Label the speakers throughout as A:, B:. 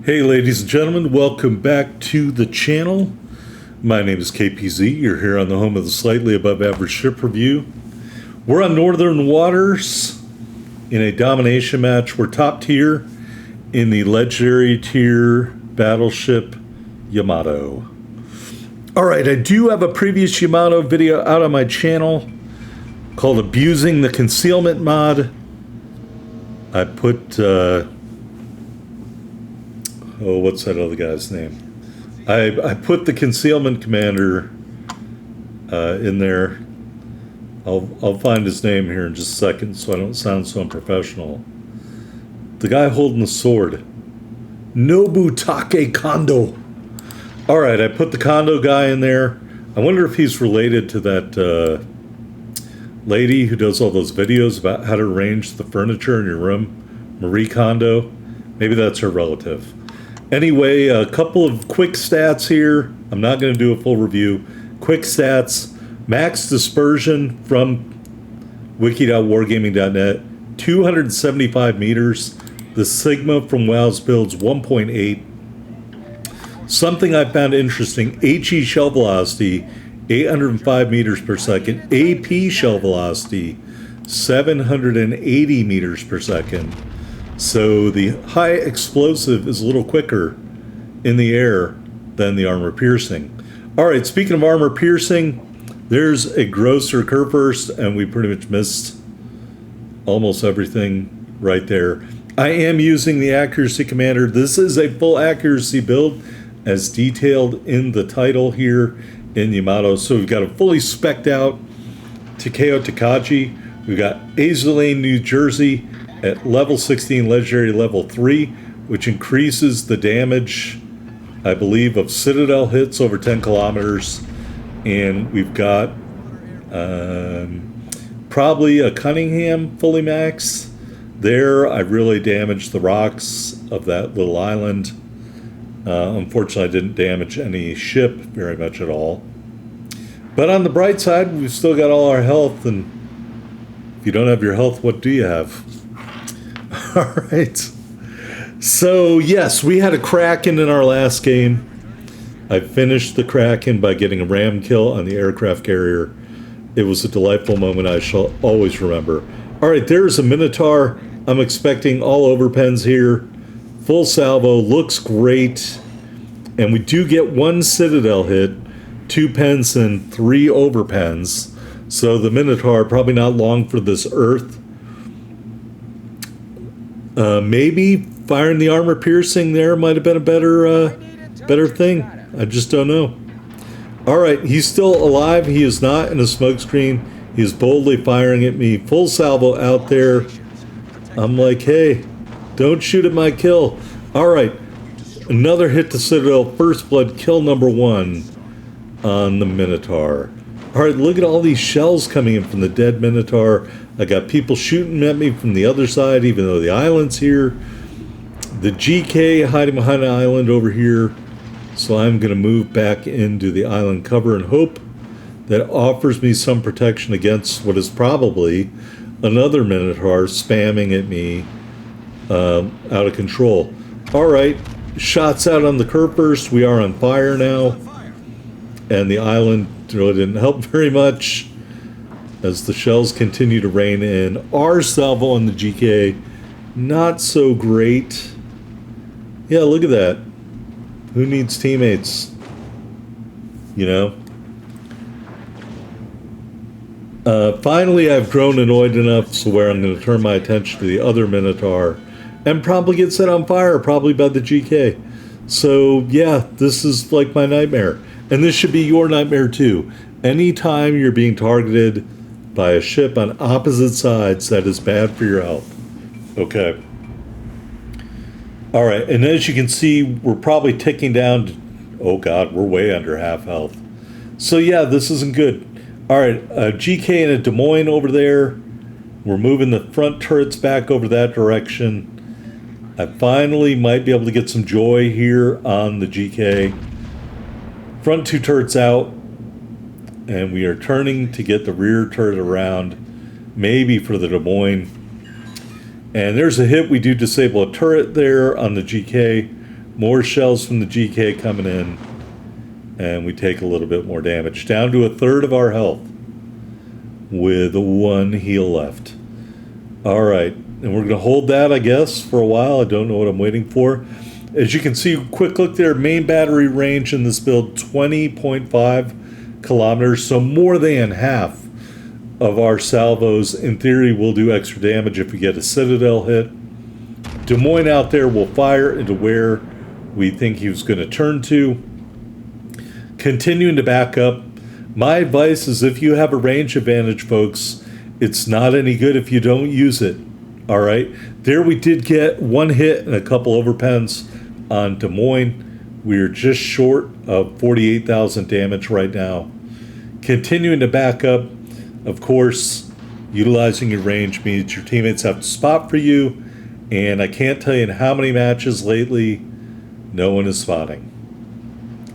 A: Hey ladies and gentlemen, welcome back to the channel. My name is KPZ. You're here on the home of the Slightly Above Average Ship Review. We're on Northern Waters in a domination match. We're top tier in the legendary tier Battleship Yamato. Alright, I do have a previous Yamato video out on my channel called Abusing the Concealment Mod. I put what's that other guy's name? I put the concealment commander in there. I'll find his name here in just a second so I don't sound so unprofessional. The guy holding the sword. Nobutake Kondo. Alright, I put the Kondo guy in there. I wonder if he's related to that lady who does all those videos about how to arrange the furniture in your room. Marie Kondo. Maybe that's her relative. Anyway, a couple of quick stats here. I'm not going to do a full review. Quick stats. Max dispersion from wiki.wargaming.net, 275 meters. The Sigma from WoW's builds 1.8. Something I found interesting, HE shell velocity, 805 meters per second. AP shell velocity, 780 meters per second. So the high explosive is a little quicker in the air than the armor piercing. All right, speaking of armor piercing, there's a grosser Kurfürst, and we pretty much missed almost everything right there. I am using the accuracy commander. This is a full accuracy build as detailed in the title here in Yamato. So we've got a fully spec'd out Takeo Takagi. We've got Azulane, New Jersey, at level 16, legendary level 3, which increases the damage, I believe, of Citadel hits over 10 kilometers. And we've got probably a Cunningham fully maxed. There, I really damaged the rocks of that little island. Unfortunately, I didn't damage any ship very much at all. But on the bright side, we've still got all our health, and if you don't have your health, what do you have? All right. So, yes, we had a Kraken in our last game. I finished the Kraken by getting a ram kill on the aircraft carrier. It was a delightful moment I shall always remember. All right, there's a Minotaur. I'm expecting all overpens here. Full salvo, looks great. And we do get one Citadel hit, 2 pens and 3 overpens. So the Minotaur, probably not long for this Earth. Maybe firing the armor piercing there might have been a better thing. I just don't know. All right, he's still alive. He is not in a smokescreen. He is boldly firing at me. Full salvo out there. I'm like, hey, don't shoot at my kill. All right, another hit to Citadel. First blood, kill number 1 on the Minotaur. All right, look at all these shells coming in from the dead Minotaur. I got people shooting at me from the other side, even though the island's here. The GK hiding behind an island over here. So I'm going to move back into the island cover and hope that offers me some protection against what is probably another Minotaur spamming at me out of control. All right, shots out on the Kurfürst. We are on fire now. And the island really didn't help very much as the shells continue to rain in. Our salvo on the GK, not so great. Yeah, look at that. Who needs teammates? You know? Finally, I've grown annoyed enough so where I'm going to turn my attention to the other Minotaur and probably get set on fire, probably by the GK. So, yeah, this is like my nightmare. And this should be your nightmare too. Anytime you're being targeted by a ship on opposite sides, that is bad for your health. Okay. All right, and as you can see, we're probably ticking down to, oh God, we're way under half health. So yeah, this isn't good. All right, a GK and a Des Moines over there. We're moving the front turrets back over that direction. I finally might be able to get some joy here on the GK. Front 2 turrets out, and we are turning to get the rear turret around, maybe for the Des Moines. And there's a hit. We do disable a turret there on the GK. More shells from the GK coming in. And we take a little bit more damage. Down to a third of our health. With one heal left. Alright. And we're going to hold that, I guess, for a while. I don't know what I'm waiting for. As you can see, quick look there. Main battery range in this build, 20.5 kilometers. So more than half of our salvos, in theory, will do extra damage if we get a Citadel hit. Des Moines out there will fire into where we think he was going to turn to. Continuing to back up. My advice is if you have a range advantage, folks, it's not any good if you don't use it. All right. There we did get one hit and a couple overpens on Des Moines. We are just short of 48,000 damage right now. Continuing to back up. Of course, utilizing your range means your teammates have to spot for you, and I can't tell you in how many matches lately no one is spotting.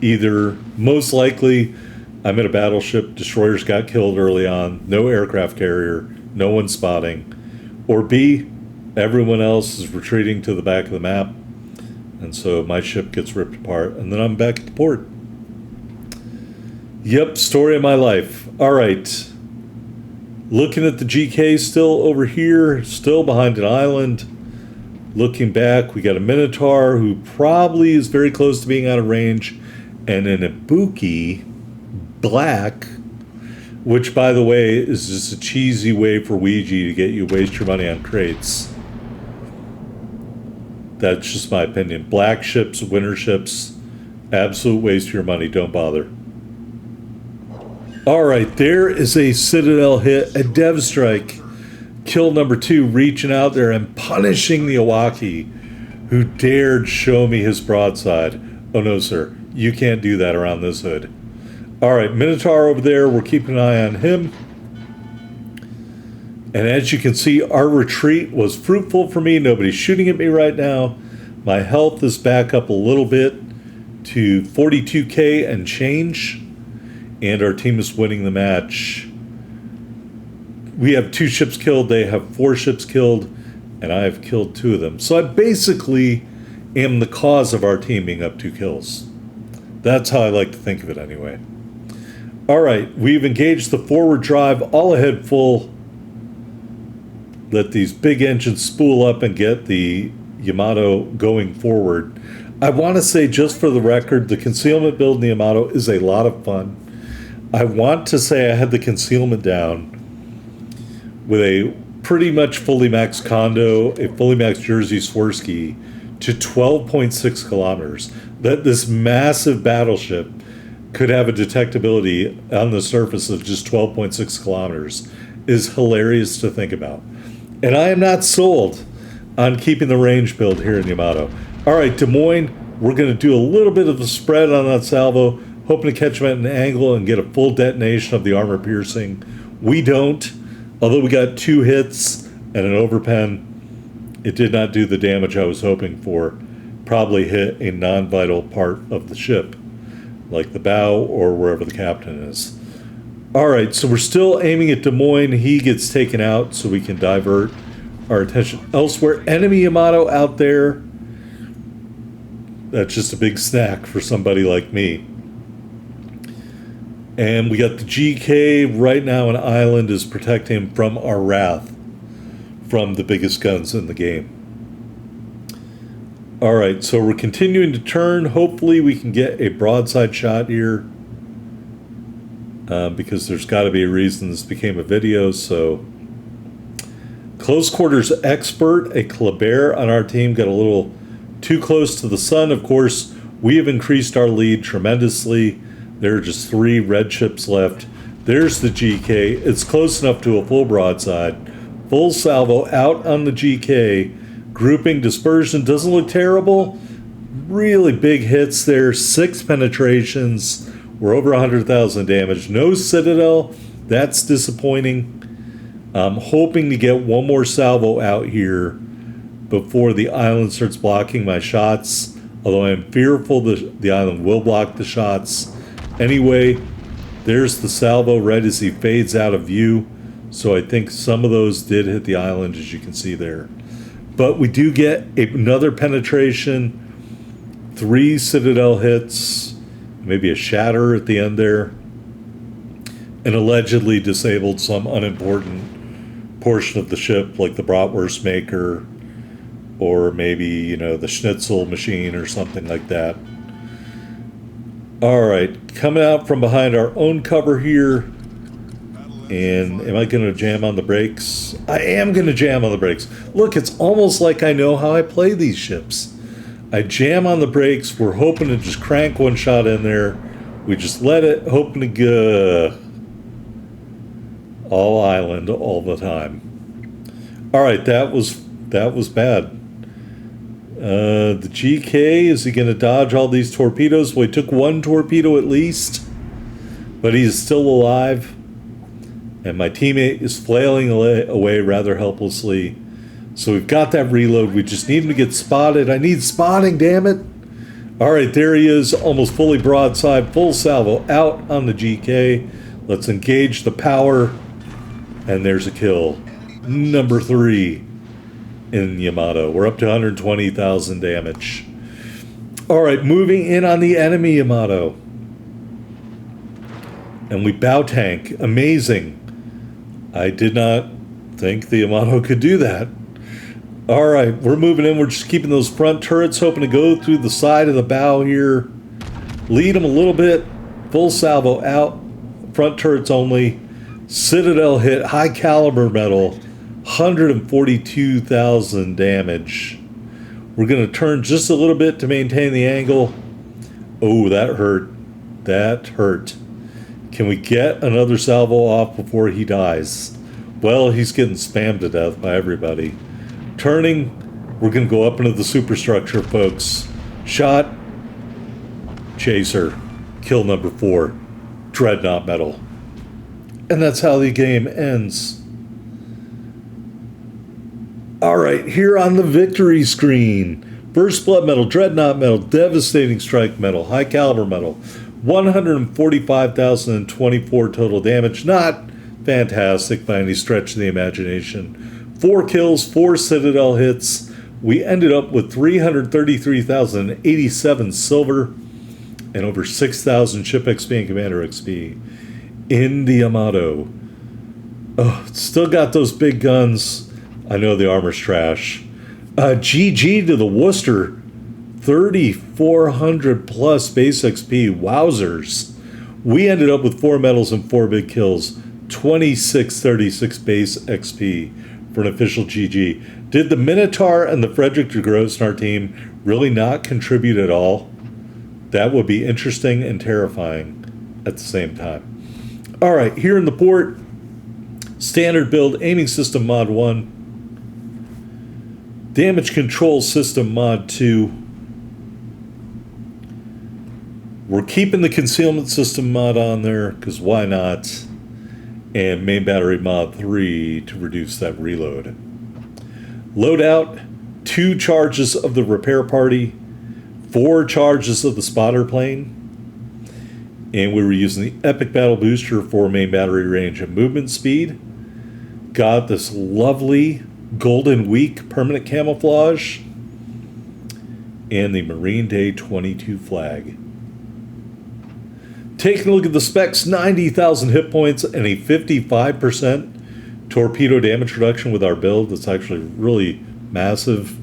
A: Either, most likely, I'm in a battleship, destroyers got killed early on, no aircraft carrier, no one spotting, or B, everyone else is retreating to the back of the map, and so my ship gets ripped apart, and then I'm back at the port. Yep, story of my life. All right. Looking at the GK still over here, still behind an island. Looking back, we got a Minotaur who probably is very close to being out of range. And an Ibuki black, which, by the way, is just a cheesy way for Ouija to get you to waste your money on crates. That's just my opinion. Black ships, winter ships, absolute waste of your money. Don't bother. All right, there is a Citadel hit, a Dev Strike. Kill number 2, reaching out there and punishing the Iwaki, who dared show me his broadside. Oh, no, sir. You can't do that around this hood. All right, Minotaur over there. We're keeping an eye on him. And as you can see, our retreat was fruitful for me. Nobody's shooting at me right now. My health is back up a little bit to 42K and change. And our team is winning the match. We have 2 ships killed. They have 4 ships killed. And I have killed 2 of them. So I basically am the cause of our team being up 2 kills. That's how I like to think of it anyway. All right. We've engaged the forward drive. All ahead full. Let these big engines spool up and get the Yamato going forward. I want to say, just for the record, the concealment build in the Yamato is a lot of fun. I want to say I had the concealment down with a pretty much fully maxed Kondo, a fully maxed Jersey Swirsky, to 12.6 kilometers. That this massive battleship could have a detectability on the surface of just 12.6 kilometers is hilarious to think about. And I am not sold on keeping the range build here in Yamato. All right, Des Moines, we're going to do a little bit of the spread on that salvo, hoping to catch him at an angle and get a full detonation of the armor piercing. We don't. Although we got 2 hits and an overpen, it did not do the damage I was hoping for. Probably hit a non-vital part of the ship, like the bow or wherever the captain is. All right, so we're still aiming at Des Moines. He gets taken out, so we can divert our attention elsewhere. Enemy Yamato out there. That's just a big snack for somebody like me. And we got the GK right now. An island is protecting him from our wrath from the biggest guns in the game. All right, so we're continuing to turn. Hopefully we can get a broadside shot here, because there's got to be a reason this became a video. So close quarters expert, a Kleber on our team, got a little too close to the sun. Of course, we have increased our lead tremendously. There are just 3 red ships left. There's the GK. It's close enough to a full broadside. Full salvo out on the GK. Grouping dispersion doesn't look terrible. Really big hits there. 6 penetrations. We're over 100,000 damage. No Citadel. That's disappointing. I'm hoping to get one more salvo out here before the island starts blocking my shots. Although I'm fearful the island will block the shots. Anyway, there's the salvo right as he fades out of view. So I think some of those did hit the island, as you can see there. But we do get another penetration. 3 Citadel hits, maybe a shatter at the end there, and allegedly disabled some unimportant portion of the ship, like the bratwurst maker, or maybe, you know, the schnitzel machine or something like that. All right, coming out from behind our own cover here. And am I going to jam on the brakes? I am going to jam on the brakes. Look, it's almost like I know how I play these ships. I jam on the brakes. We're hoping to just crank one shot in there. We just let it, hoping to go all island all the time. All right, that was bad. The GK, is he going to dodge all these torpedoes? Well, he took one torpedo at least, but he's still alive. And my teammate is flailing away rather helplessly. So we've got that reload. We just need him to get spotted. I need spotting, damn it. All right, there he is, almost fully broadside, full salvo out on the GK. Let's engage the power. And there's a kill. Number 3 in Yamato. We're up to 120,000 damage. All right, moving in on the enemy Yamato. And we bow tank. Amazing. I did not think the Yamato could do that. All right, we're moving in. We're just keeping those front turrets, hoping to go through the side of the bow here. Lead them a little bit. Full salvo out. Front turrets only. Citadel hit. High caliber metal. 142,000 damage. We're going to turn just a little bit to maintain the angle. Oh, that hurt. That hurt. Can we get another salvo off before he dies? Well, he's getting spammed to death by everybody. Turning, we're going to go up into the superstructure, folks. Shot. Chaser. Kill number 4. Dreadnought metal. And that's how the game ends. All right, here on the victory screen. Burst blood metal, dreadnought metal, devastating strike metal, high caliber metal. 145,024 total damage. Not fantastic by any stretch of the imagination. 4 kills, 4 Citadel hits. We ended up with 333,087 silver and over 6,000 ship XP and commander XP in the Yamato. Oh, still got those big guns. I know the armor's trash. GG to the Worcester. 3,400 plus base XP. Wowzers. We ended up with 4 medals and 4 big kills. 2636 base XP for an official GG. Did the Minotaur and the Frederick de Groot in our team really not contribute at all? That would be interesting and terrifying at the same time. All right, here in the port, standard build, aiming system mod 1. Damage control system mod 2. We're keeping the concealment system mod on there, because why not? And main battery mod 3 to reduce that reload. Loadout, 2 charges of the repair party, 4 charges of the spotter plane. And we were using the Epic Battle Booster for main battery range and movement speed. Got this lovely Golden Week permanent camouflage. And the Marine Day 22 flag. Taking a look at the specs, 90,000 hit points and a 55% torpedo damage reduction with our build. That's actually really massive.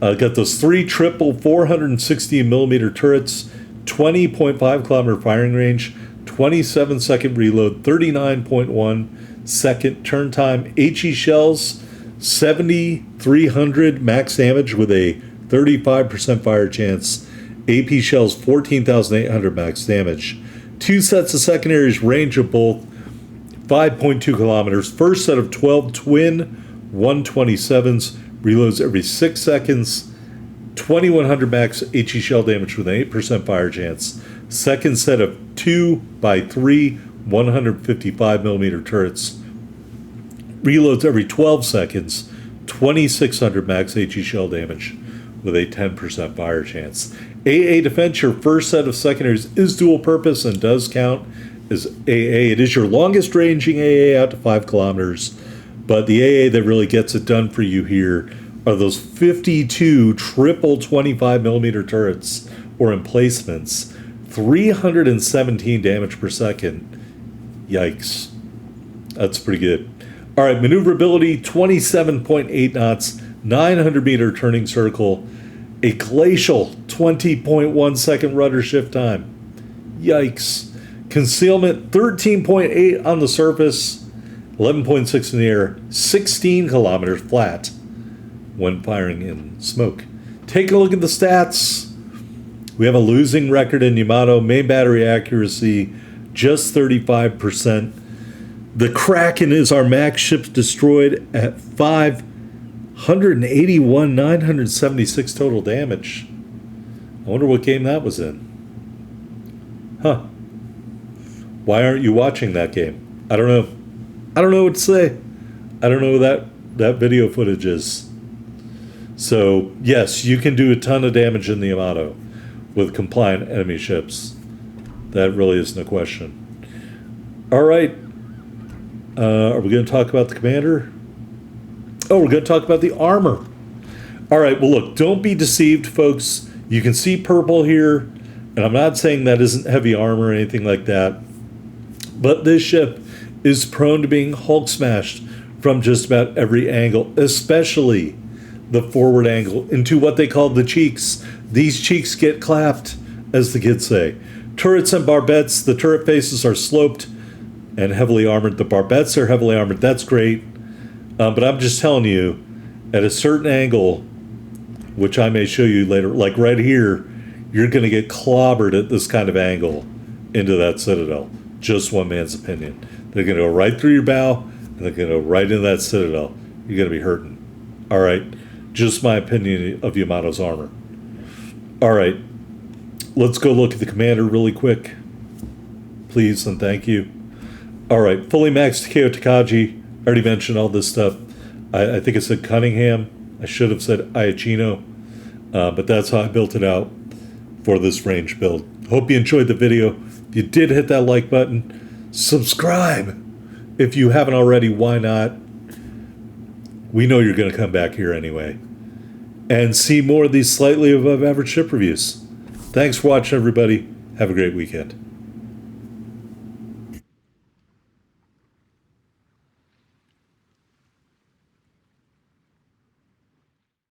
A: Got those 3 triple 460 millimeter turrets, 20.5 kilometer firing range, 27 second reload, 39.1 second turn time. HE shells, 7,300 max damage with a 35% fire chance. AP shells, 14,800 max damage. 2 sets of secondaries, range of both 5.2 kilometers. First set of 12 twin 127s, reloads every 6 seconds. 2,100 max HE shell damage with an 8% fire chance. Second set of 2x3 155 millimeter turrets, reloads every 12 seconds. 2,600 max HE shell damage with a 10% fire chance. AA defense, your first set of secondaries is dual purpose and does count as AA. It is your longest ranging AA out to 5 kilometers, but the AA that really gets it done for you here are those 52 triple 25 millimeter turrets. or emplacements. 317 damage per second. Yikes. That's pretty good. All right, maneuverability, 27.8 knots, 900-meter turning circle, a glacial 20.1 second rudder shift time. Yikes. Concealment, 13.8 on the surface, 11.6 in the air, 16 kilometers flat when firing in smoke. Take a look at the stats. We have a losing record in Yamato. Main battery accuracy, just 35%. The Kraken is our max ships destroyed at 581, 976 total damage. I wonder what game that was in. Huh. Why aren't you watching that game? I don't know. I don't know what to say. I don't know what that video footage is. So, yes, you can do a ton of damage in the Yamato with compliant enemy ships. That really isn't a question. All right. Are we going to talk about the commander? Oh, we're going to talk about the armor. All right, well, look, don't be deceived, folks. You can see purple here, and I'm not saying that isn't heavy armor or anything like that, but this ship is prone to being Hulk smashed from just about every angle, especially the forward angle into what they call the cheeks. These cheeks get clapped, as the kids say. Turrets and barbettes, the turret faces are sloped and heavily armored. The barbettes are heavily armored. That's great. But I'm just telling you, at a certain angle, which I may show you later, like right here, you're going to get clobbered at this kind of angle into that citadel. Just one man's opinion. They're going to go right through your bow, and they're going to go right into that citadel. You're going to be hurting. All right. Just my opinion of Yamato's armor. All right. Let's go look at the commander really quick. Please and thank you. All right. Fully maxed Takeo Takagi. I already mentioned all this stuff. I think it said Cunningham. I should have said Iachino. But that's how I built it out for this range build. Hope you enjoyed the video. If you did, hit that like button. Subscribe. If you haven't already, why not? We know you're going to come back here anyway. And see more of these slightly above average ship reviews. Thanks for watching, everybody. Have a great weekend.